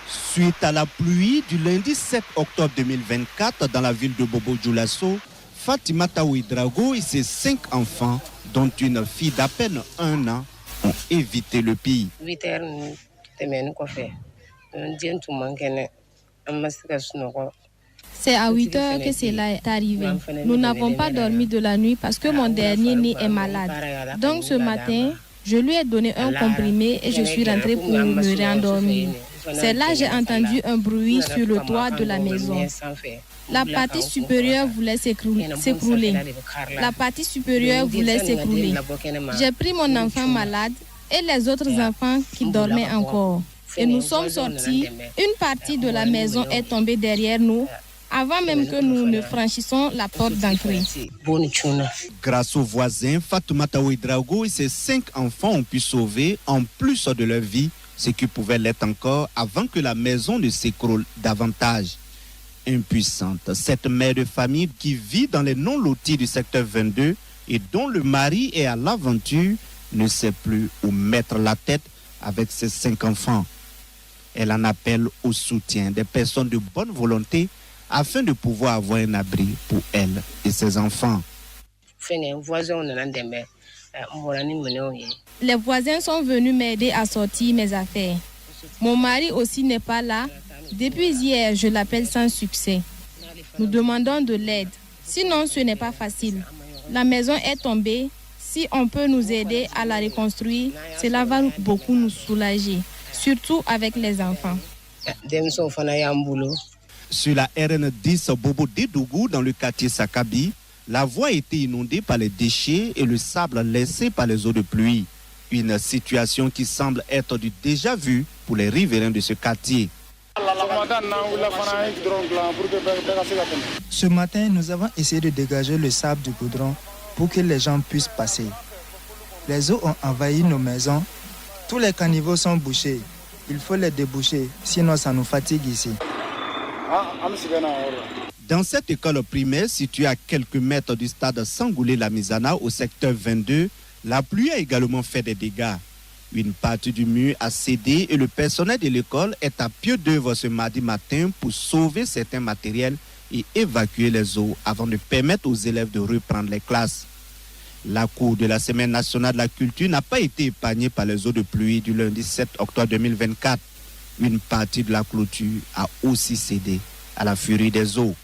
Suite à la pluie du lundi 7 octobre 2024 dans la ville de Bobo-Dioulasso, Fatimata Ouedraogo et ses 5 enfants, dont une fille d'à peine 1 an, ont évité le pire. C'est à 8 heures que cela est arrivé. Nous n'avons pas dormi de la nuit parce que mon dernier-né est malade. Donc ce matin, je lui ai donné un comprimé et je suis rentrée pour me réendormir. C'est là que j'ai entendu un bruit sur le toit de la maison. La partie supérieure voulait s'écrouler. La partie supérieure voulait s'écrouler. J'ai pris mon enfant malade et les autres enfants qui dormaient encore. Et nous sommes sortis. Une partie de la maison est tombée derrière nous avant même que nous ne franchissions la porte d'entrée. Grâce aux voisins, Fatoumata Ouedraogo et ses 5 enfants ont pu sauver, en plus de leur vie, ce qui pouvait l'être encore avant que la maison ne s'écroule davantage. Impuissante, cette mère de famille qui vit dans les non-lotis du secteur 22 et dont le mari est à l'aventure ne sait plus où mettre la tête avec ses 5 enfants. Elle en appelle au soutien des personnes de bonne volonté afin de pouvoir avoir un abri pour elle et ses enfants. Les voisins sont venus m'aider à sortir mes affaires. Mon mari aussi n'est pas là. Depuis hier, je l'appelle sans succès. Nous demandons de l'aide. Sinon, ce n'est pas facile. La maison est tombée. Si on peut nous aider à la reconstruire, cela va beaucoup nous soulager, surtout avec les enfants. Sur la RN10 Bobo-Dédougou, dans le quartier Sakabi, la voie a été inondée par les déchets et le sable laissé par les eaux de pluie. Une situation qui semble être du déjà vu pour les riverains de ce quartier. Ce matin, nous avons essayé de dégager le sable du goudron pour que les gens puissent passer. Les eaux ont envahi nos maisons. Tous les caniveaux sont bouchés. Il faut les déboucher, sinon ça nous fatigue ici. Dans cette école primaire située à quelques mètres du stade Sangoulé-Lamizana au secteur 22, la pluie a également fait des dégâts. Une partie du mur a cédé et le personnel de l'école est à pied d'œuvre ce mardi matin pour sauver certains matériels et évacuer les eaux avant de permettre aux élèves de reprendre les classes. La cour de la Semaine nationale de la culture n'a pas été épargnée par les eaux de pluie du lundi 7 octobre 2024. Une partie de la clôture a aussi cédé à la furie des eaux.